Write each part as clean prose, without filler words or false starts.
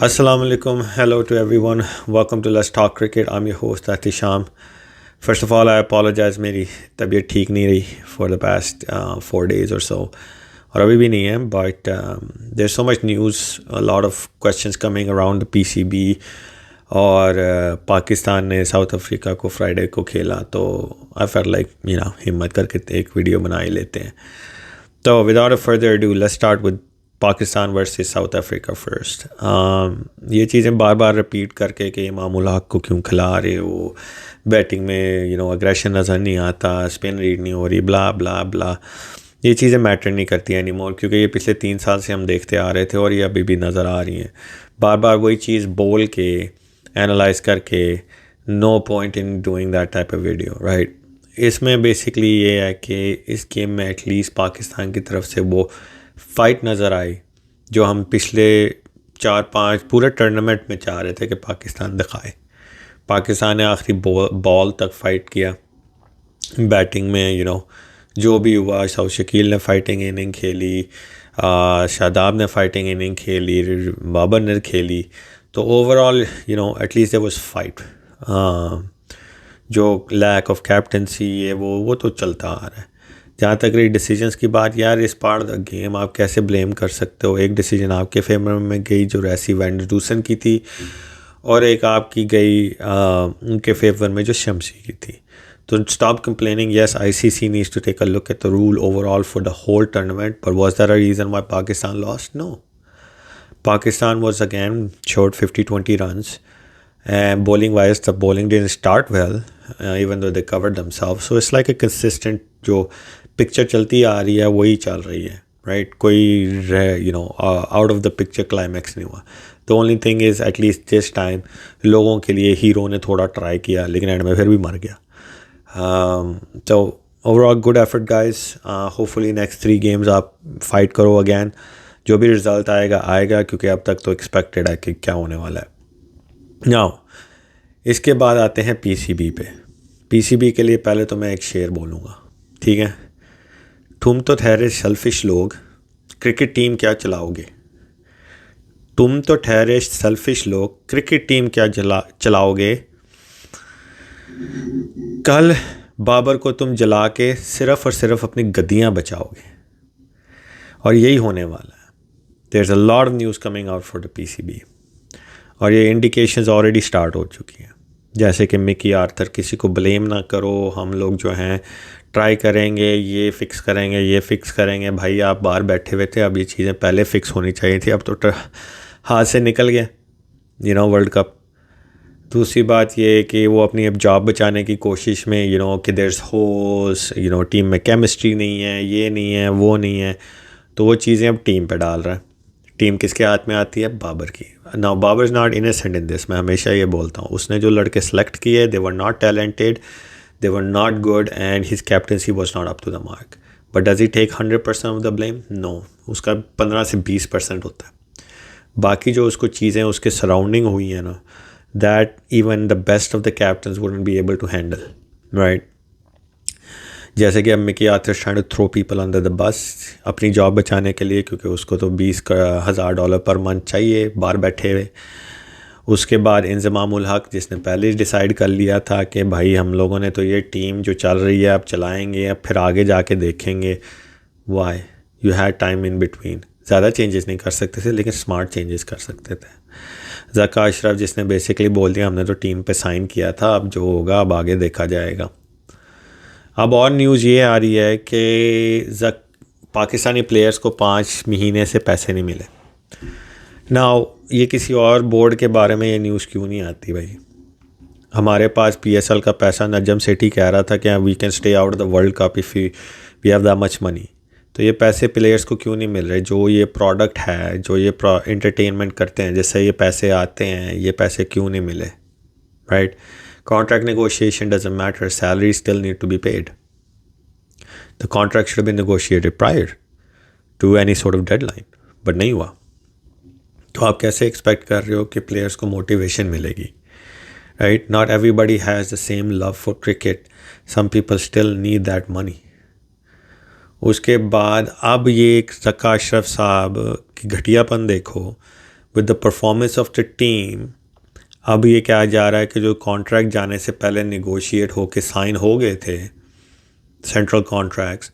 Assalamu alaikum. Hello to everyone. Welcome to Let's Talk Cricket. I'm your host Atisham. First of all, I apologize. मेरी तबीयत ठीक नहीं रही for the past 4 days or so. और अभी भी नहीं है. But there's so much news, a lot of questions coming around the PCB. और पाकिस्तान ने साउथ अफ्रीका को फ्राइडे को खेला तो आई फेल्ट लाइक हिम्मत करके एक वीडियो बना ही लेते हैं. तो without a further do let's start with Pakistan versus south Africa first. ये चीज़ें बार बार रिपीट करके कि इमामुल हक को क्यों खिला रहे हो, बैटिंग में अग्रेशन नज़र नहीं आता, स्पिन रीड नहीं हो रही, ब्ला ब्ला ब्ला. ये चीज़ें मैटर नहीं करती एनी मोर, क्योंकि ये पिछले 3 साल से हम देखते आ रहे थे और ये अभी भी नज़र आ रही हैं. बार बार वही चीज़ बोल के एनालाइज करके no point in doing that type of video, right. इसमें बेसिकली ये है कि इस गेम में एटलीस्ट पाकिस्तान की तरफ से वो फ़ाइट नज़र आई जो हम पिछले 4-5 पूरे टूर्नामेंट में चाह रहे थे कि पाकिस्तान दिखाए. पाकिस्तान ने आखिरी बॉल तक फ़ाइट किया. बैटिंग में जो भी हुआ, सऊद शकील ने फ़ाइटिंग इनिंग खेली, शादाब ने फ़ाइटिंग इनिंग खेली, बाबर ने खेली. तो overall at least there was fight. जो लैक ऑफ कैप्टनसी है वो तो चलता आ रहा है. जहाँ तक रही डिसीजंस की बात, यार इस पार्ट द गेम आप कैसे ब्लेम कर सकते हो. एक डिसीजन आपके फेवर में गई जो रेसी वैंडरडूसन की थी, और एक आपकी गई उनके फेवर में जो शमसी की थी. तो stop complaining. Yes, ICC needs to take a look at the rule overall for the whole tournament, but was there a reason why Pakistan lost? No. Pakistan was again short 50-20 runs, and bowling wise the bowling didn't start well, even though they covered themselves. So it's like a consistent जो picture चलती आ रही है वही चल रही है, right. कोई out of the picture climax नहीं हुआ. The only thing is at least this time लोगों के लिए हीरो ने थोड़ा ट्राई किया, लेकिन एंड में फिर भी मर गया. तो overall good effort guys. Hopefully next 3 games आप फाइट करो अगैन. जो भी रिज़ल्ट आएगा क्योंकि अब तक तो एक्सपेक्टेड है कि क्या होने वाला है. नाउ इसके बाद आते हैं PCB पे. PCB के लिए पहले तो मैं एक शेर बोलूँगा, ठीक है. तुम तो ठहरे सेल्फिश लोग, क्रिकेट टीम क्या चलाओगे. तुम तो ठहरे सेल्फिश लोग, क्रिकेट टीम क्या चलाओगे. कल बाबर को तुम जला के सिर्फ और सिर्फ अपनी गद्दियाँ बचाओगे. और यही होने वाला है. There is a lot of news coming out for the PCB, और ये इंडिकेशंस ऑलरेडी स्टार्ट हो चुकी हैं. जैसे कि मिकी आर्थर, किसी को ब्लेम ना करो, हम लोग जो हैं ट्राई करेंगे, ये फ़िक्स करेंगे. भाई आप बाहर बैठे हुए थे, अब ये चीज़ें पहले फ़िक्स होनी चाहिए थी. अब तो हाथ से निकल गया वर्ल्ड कप. दूसरी बात ये है कि वो अपनी अब जॉब बचाने की कोशिश में कि देयर इज़ होस, टीम में केमिस्ट्री नहीं है, ये नहीं है, वो नहीं है. तो वो चीज़ें अब टीम पे डाल रहा है. टीम किसके हाथ में आती है? बाबर की. Now Babar is not innocent in this. मैं हमेशा ये बोलता हूँ, उसने जो लड़के सेलेक्ट किए they were not talented, they were not good, and his captaincy was not up to the mark. But does he take 100% of the blame? No. उसका 15 से 20% होता है. बाकी जो उसको चीज़ें उसके सराउंडिंग हुई हैं ना, that even the best of the captains wouldn't be able to handle, right? जैसे कि अब Mickey Arthur trying to throw people under the bus अपनी जॉब बचाने के लिए, क्योंकि उसको तो $20,000 पर मंथ चाहिए बाहर बैठे हुए. उसके बाद इंज़मामुल हक, जिसने पहले ही डिसाइड कर लिया था कि भाई हम लोगों ने तो ये टीम जो चल रही है अब चलाएंगे, अब फिर आगे जाके देखेंगे. Why you had time in between. ज़्यादा चेंजेस नहीं कर सकते थे, लेकिन स्मार्ट चेंजेस कर सकते थे. ज़का अशरफ, जिसने बेसिकली बोल दिया हमने तो टीम पे साइन किया था, अब जो होगा अब आगे देखा जाएगा. अब और न्यूज़ ये आ रही है कि पाकिस्तानी प्लेयर्स को 5 महीने से पैसे नहीं मिले. नाउ ये किसी और बोर्ड के बारे में ये न्यूज़ क्यों नहीं आती भाई? हमारे पास PSL का पैसा, नजम सेठी कह रहा था कि we can stay out the world cup if we have that much money. तो ये पैसे प्लेयर्स को क्यों नहीं मिल रहे? जो ये प्रोडक्ट है, जो ये एंटरटेनमेंट करते हैं, जिससे ये पैसे आते हैं, ये पैसे क्यों नहीं मिले, right? Contract negotiation doesn't matter, salary still need to be paid. The contract should be negotiated prior to any sort of deadline, but नहीं हुआ. तो आप कैसे एक्सपेक्ट कर रहे हो कि प्लेयर्स को मोटिवेशन मिलेगी, right? Not everybody has the same love for cricket. Some people still need that money. उसके बाद अब ये ज़का अशरफ साहब की घटियापन देखो. With the performance of the team, अब ये कहा जा रहा है कि जो कॉन्ट्रैक्ट जाने से पहले निगोशिएट होके साइन हो गए थे सेंट्रल कॉन्ट्रैक्ट्स,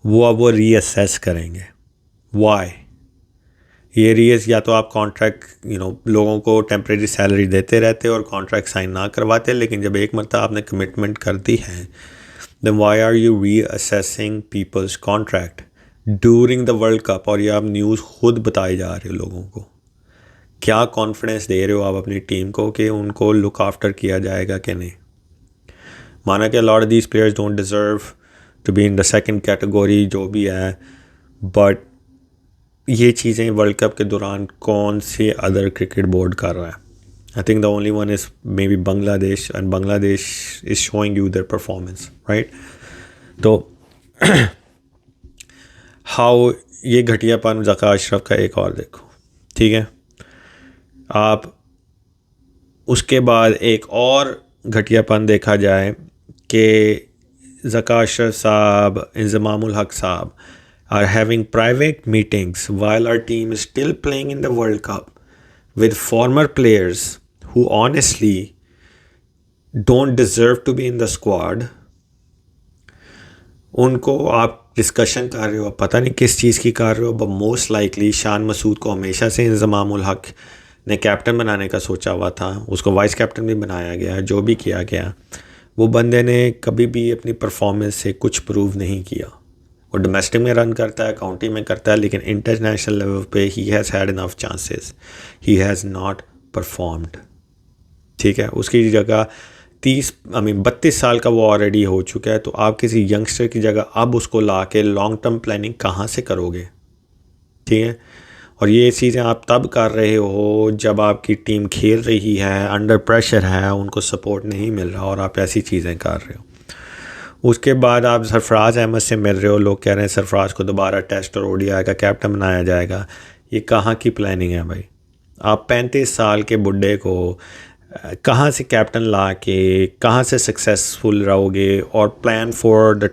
वो अब वो रीअसेस करेंगे। वाई? ये रीअस, या तो आप कॉन्ट्रैक्ट लोगों को टेम्परेरी सैलरी देते रहते और कॉन्ट्रैक्ट साइन ना करवाते, लेकिन जब एक मरतबा आपने कमिटमेंट कर दी है, then why are you reassessing people's contract during the world Cup? और ये आप न्यूज़ खुद बताए जा रहे हो लोगों को। क्या कॉन्फिडेंस दे रहे हो आप अपनी टीम को कि उनको लुक आफ्टर किया जाएगा कि नहीं? माना कि lot of these players don't deserve to be in the second category, जो भी है, बट ये चीज़ें वर्ल्ड कप के दौरान कौन से अदर क्रिकेट बोर्ड कर रहा है? I think the only one is may be Bangladesh, and Bangladesh is showing you their performance, right? तो हाउ ये घटियापन ज़का अशरफ का एक और देखो, ठीक है? आप उसके बाद एक और घटियापन देखा जाए कि ज़का अशरफ साहब, इंज़मामुल हक साहब are having private meetings while our team is still playing in the World Cup with former players who honestly don't deserve to be in the squad. उनको आप डिस्कशन कर रहे हो, पता नहीं किस चीज़ की कर रहे हो, but most likely Shan Masood को हमेशा से इंज़मामुल हक ने कैप्टन बनाने का सोचा हुआ था, उसको वाइस कैप्टन भी बनाया गया, जो भी किया गया, वो बंदे ने कभी भी अपनी परफॉर्मेंस से कुछ प्रूव नहीं किया। वो डोमेस्टिक में रन करता है, काउंटी में करता है, लेकिन इंटरनेशनल लेवल पे he has had enough chances, he has not performed, ठीक है? उसकी जगह 32 साल का वो ऑलरेडी हो चुका है, तो आप किसी यंगस्टर की जगह अब उसको ला के लॉन्ग टर्म प्लानिंग कहाँ से करोगे, ठीक है? और ये चीज़ें आप तब कर रहे हो जब आपकी टीम खेल रही है, अंडर प्रेशर है, उनको सपोर्ट नहीं मिल रहा, और आप ऐसी चीज़ें कर रहे हो। उसके बाद आप सरफराज अहमद से मिल रहे हो, लोग कह रहे हैं सरफराज को दोबारा टेस्ट और ओडीआई का कैप्टन बनाया जाएगा। ये कहाँ की प्लानिंग है भाई? आप 35 साल के बुड्ढे को कहाँ से कैप्टन ला के कहाँ से सक्सेसफुल रहोगे? और plan for the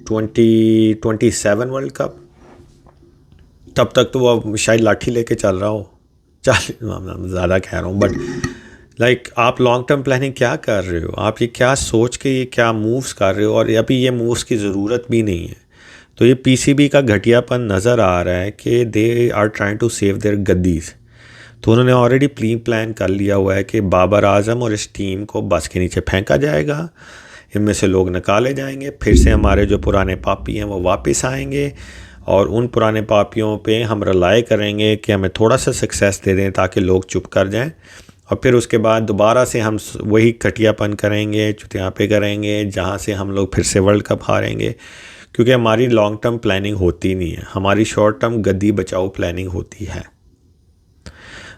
2027 world cup, तब तक तो वो शायद लाठी लेके चल रहा हो, ज़्यादा कह रहा हूँ, बट लाइक आप लॉन्ग टर्म प्लानिंग क्या कर रहे हो? आप ये क्या सोच के ये क्या मूव्स कर रहे हो? और अभी ये मूव्स की ज़रूरत भी नहीं है। तो ये पीसीबी का घटियापन नज़र आ रहा है कि they are trying to save their गद्दीज़। तो उन्होंने ऑलरेडी प्लान कर लिया हुआ है कि बाबर आजम और इस टीम को बस के नीचे फेंका जाएगा, इनमें से लोग निकाले जाएंगे, फिर से हमारे जो पुराने पापी हैं वो वापस आएंगे, और उन पुराने पापियों पे हम रिलाई करेंगे कि हमें थोड़ा सा सक्सेस दे दें ताकि लोग चुप कर जाएं, और फिर उसके बाद दोबारा से हम वही घटियापन करेंगे, चुतियापे करेंगे, जहाँ से हम लोग फिर से वर्ल्ड कप हारेंगे। क्योंकि हमारी लॉन्ग टर्म प्लानिंग होती नहीं है, हमारी शॉर्ट टर्म गद्दी बचाओ प्लानिंग होती है।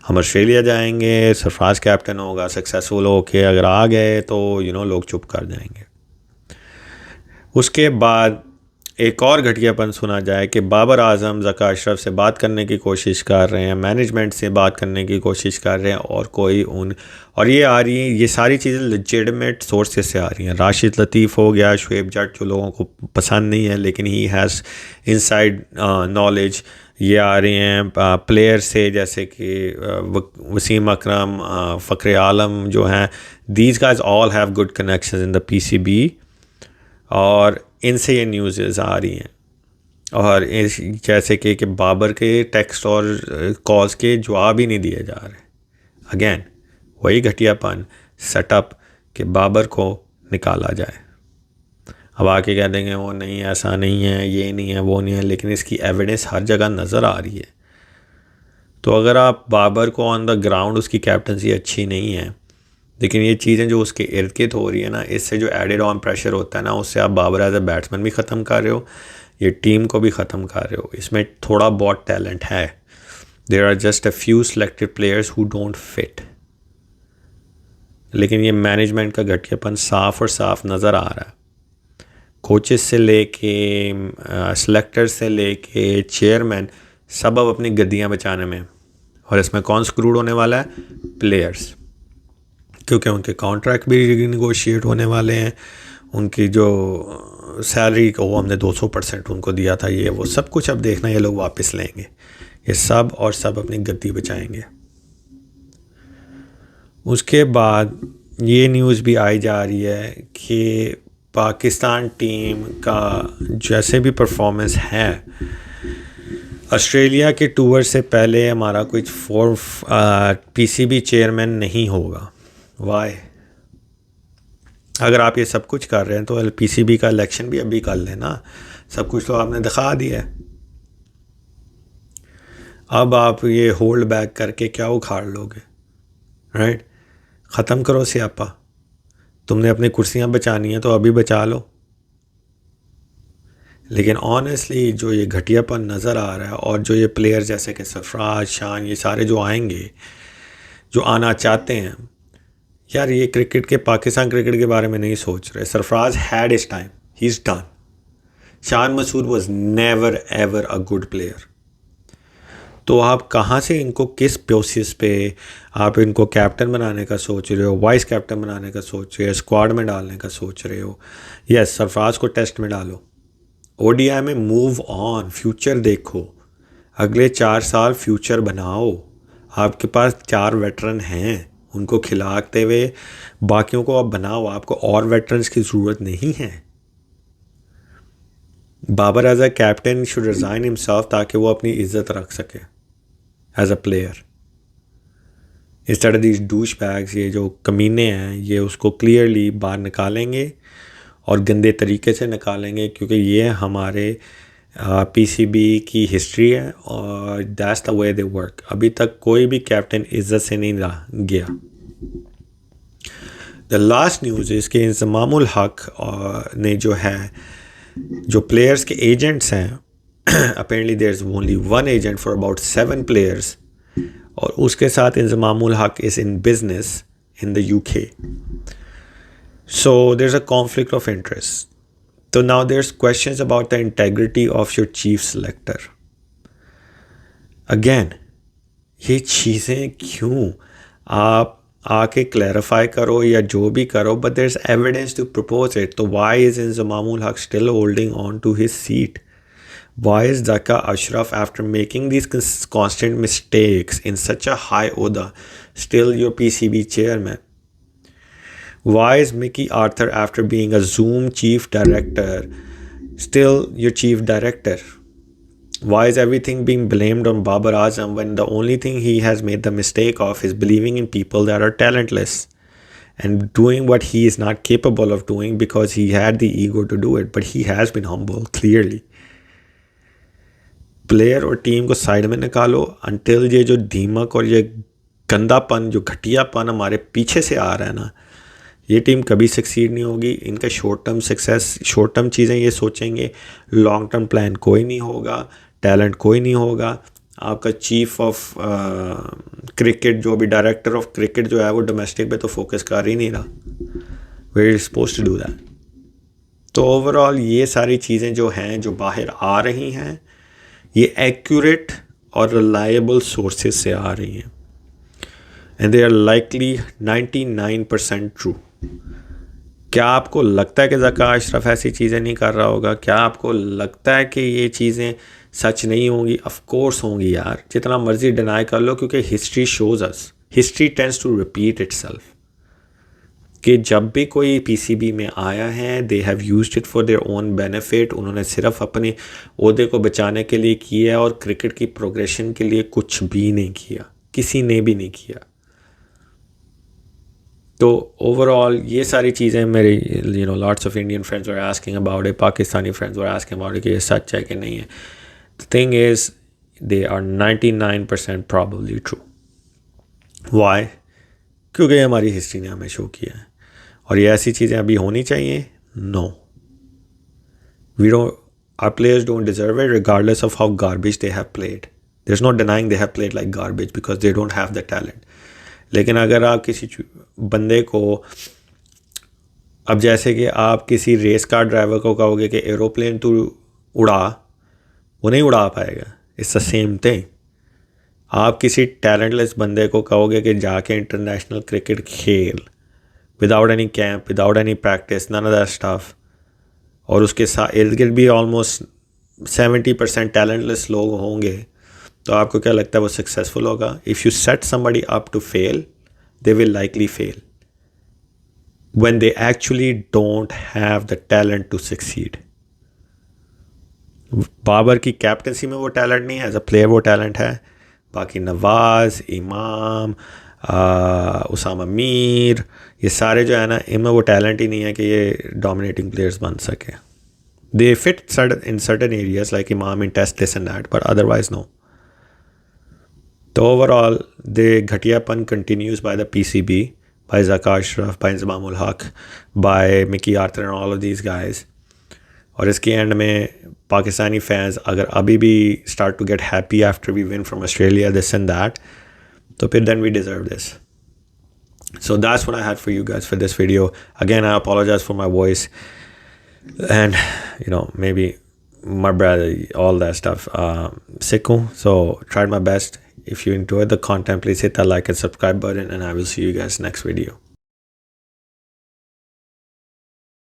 हम ऑस्ट्रेलिया जाएंगे, सरफराज कैप्टन होगा, सक्सेसफुल होके अगर आ गए तो लोग चुप कर जाएंगे। उसके बाद एक और घटियापन सुना जाए कि बाबर आजम ज़का अशरफ से बात करने की कोशिश कर रहे हैं, मैनेजमेंट से बात करने की कोशिश कर रहे हैं, और कोई और ये आ रही है, ये सारी चीज़ें लेजिटिमेट सोर्सेस से आ रही हैं। राशिद लतीफ़ हो गया, शुएब जट, जो लोगों को पसंद नहीं है लेकिन ही हैज़ इनसाइड नॉलेज, ये आ रही हैं प्लेयर से, जैसे कि वसीम अकरम, फ़खरे आलम जो हैं, these guys all have good connections in the PCB, और इनसे ये न्यूज़ आ रही हैं। और जैसे कि बाबर के टेक्स्ट और कॉल्स के जवाब ही नहीं दिए जा रहे। अगेन वही घटियापन सेटअप कि बाबर को निकाला जाए। अब आके कह देंगे वो नहीं, ऐसा नहीं है, ये नहीं है, वो नहीं है, लेकिन इसकी एविडेंस हर जगह नज़र आ रही है। तो अगर आप बाबर को ऑन द ग्राउंड, उसकी कैप्टनसी अच्छी नहीं है, लेकिन ये चीज़ें जो उसके इर्द गिर्द हो रही है ना, इससे जो एडेड ऑन प्रेशर होता है ना, उससे आप बाबर एज ए बैट्समैन भी ख़त्म कर रहे हो, ये टीम को भी ख़त्म कर रहे हो। इसमें थोड़ा बहुत टैलेंट है, there are just a few selected players who don't fit, लेकिन ये मैनेजमेंट का घटियापन साफ और साफ नज़र आ रहा है। कोचेस से लेके सेलेक्टर्स से लेके चेयरमैन, सब अब अपनी गद्दियाँ बचाने में, और इसमें कौन स्क्रूड होने वाला है? प्लेयर्स, क्योंकि उनके कॉन्ट्रैक्ट भी निगोशिएट होने वाले हैं, उनकी जो सैलरी को हमने 200% उनको दिया था, ये वो सब कुछ अब देखना ये लोग वापस लेंगे। ये सब और सब अपनी गद्दी बचाएंगे। उसके बाद ये न्यूज़ भी आई जा रही है कि पाकिस्तान टीम का जैसे भी परफॉर्मेंस है, ऑस्ट्रेलिया के टूर से पहले हमारा कुछ पीसीबी चेयरमैन नहीं होगा। वाई? अगर आप ये सब कुछ कर रहे हैं तो पीसीबी का इलेक्शन भी अभी कर लेना, सब कुछ तो आपने दिखा दिया है। अब आप ये होल्ड बैक करके क्या उखाड़ लोगे? राइट? ख़त्म करो स्यापा। तुमने अपनी कुर्सियां बचानी है तो अभी बचा लो। लेकिन ऑनेस्टली जो ये घटियापन नज़र आ रहा है, और जो ये प्लेयर जैसे कि सरफराज, शान, ये सारे जो आएंगे, जो आना चाहते हैं, यार ये क्रिकेट के, पाकिस्तान क्रिकेट के बारे में नहीं सोच रहे। Sarfaraz had is time, he is done. Shan Masood was never ever a good player. तो आप कहाँ से इनको, किस बेसिस पे आप इनको कैप्टन बनाने का सोच रहे हो, वाइस कैप्टन बनाने का सोच रहे हो, स्क्वाड में डालने का सोच रहे हो? यस, सरफराज को टेस्ट में डालो, ओडीआई में मूव ऑन, फ्यूचर देखो, अगले 4 साल फ्यूचर बनाओ। आपके पास 4 वेटरन हैं, उनको खिलाते हुए बाकियों को आप बनाओ। आपको और वेटरन्स की ज़रूरत नहीं है। Babar as a captain should resign himself ताकि वो अपनी इज्जत रख सके as a player. Instead of these douche bags, ये जो कमीने हैं, ये उसको क्लियरली बाहर निकालेंगे और गंदे तरीके से निकालेंगे, क्योंकि ये हमारे पीसीबी की हिस्ट्री है और that's the way they work. अभी तक कोई भी कैप्टन इज्जत से नहीं गया। द लास्ट न्यूज़ इज़ कि इंज़मामुल हक ने जो है, जो प्लेयर्स के एजेंट्स हैं, apparently there is only 1 agent for about 7 players, और उसके साथ Inzamamul Haq is in business in the UK. So there's a conflict of interest. So now there's questions about the integrity of your chief selector. Again, ये चीज़ें क्यों? आप आके clarify करो या जो भी करो, but there's evidence to propose it. So why is Inzamamul Haq still holding on to his seat? Why is Zaka Ashraf, after making these constant mistakes in such a high oda, still your PCB chairman? Why is Mickey Arthur, after being a Zoom chief director, still your chief director? Why is everything being blamed on Babar Azam when the only thing he has made the mistake of is believing in people that are talentless and doing what he is not capable of doing because he had the ego to do it, but he has been humble, clearly. Player और team को side में निकालो until ये जो दीमक और ये गंदापन, जो घटियापन हमारे पीछे से आ रहा है ना, ये टीम कभी सक्सीड नहीं होगी। इनका short term success, short term चीज़ें ये सोचेंगे, लॉन्ग टर्म प्लान कोई नहीं होगा, टैलेंट कोई नहीं होगा। आपका चीफ ऑफ क्रिकेट, जो भी डायरेक्टर ऑफ क्रिकेट जो है, वो डोमेस्टिक पे तो फोकस कर ही नहीं रहा। We are supposed to do that. तो ओवरऑल ये सारी चीज़ें जो हैं, जो बाहर आ रही हैं, ये एक्यूरेट और रिलायबल सोर्सेज से आ रही हैं, and they are likely 99% true. क्या आपको लगता है कि ज़का अशरफ ऐसी चीज़ें नहीं कर रहा होगा? क्या आपको लगता है कि ये चीज़ें सच नहीं होंगी? ऑफ कोर्स होंगी यार, जितना मर्जी डिनाई कर लो, क्योंकि history shows us, history tends to repeat itself, कि जब भी कोई पीसीबी में आया है, they have used it for their own benefit. उन्होंने सिर्फ अपने ओहदे को बचाने के लिए किया और क्रिकेट की प्रोग्रेशन के लिए कुछ भी नहीं किया, किसी ने भी नहीं किया। तो ओवरऑल ये सारी चीज़ें मेरी, lots of Indian friends were asking about it, Pakistani friends were asking about it कि ये सच है कि नहीं है। The thing is they are 99% probably true. Why? क्योंकि हमारी हिस्ट्री ने हमें शो किया है, और ये ऐसी चीज़ें अभी होनी चाहिए? No, we don't, our players don't deserve it regardless of how garbage they have played. There is no denying they have played like garbage because they don't have the talent. लेकिन अगर आप किसी बंदे को, अब जैसे कि आप किसी रेस कार ड्राइवर को कहोगे कि एरोप्लेन तू उड़ा, वो नहीं उड़ा पाएगा। It's the same thing. आप किसी टैलेंटलेस बंदे को कहोगे कि जाके इंटरनेशनल क्रिकेट खेल, without any camp, without any practice, none of that stuff, और उसके साथ इर्द गिर्द भी ऑलमोस्ट 70% टैलेंटलेस लोग होंगे, तो आपको क्या लगता है वो सक्सेसफुल होगा? If you set somebody up to fail, they will likely fail when they actually don't have the talent to succeed. Babar की कैप्टनसी में वो टैलेंट नहीं है, एज अ प्लेयर वो टैलेंट है. बाकी नवाज, इमाम, उसामा मीर, ये सारे जो है ना, इनमें वो टैलेंट ही नहीं है कि ये डोमिनेटिंग प्लेयर्स बन सके. दे fit in certain areas like Imam in test this and that, but otherwise no. So overall, the Ghatiyapan continues by the PCB, by Zaka Ashraf, by Inzamamul Haq, by Mickey Arthur and all of these guys. और इसके and में Pakistani fans अगर अभी भी start to get happy after we win from Australia, this and that, तो फिर then we deserve this. So that's what I had for you guys for this video. Again, I apologize for my voice. And, maybe my brother, all that stuff. Sick hu, so tried my best. If you enjoyed the content, please hit that like and subscribe button, and I will see you guys next video.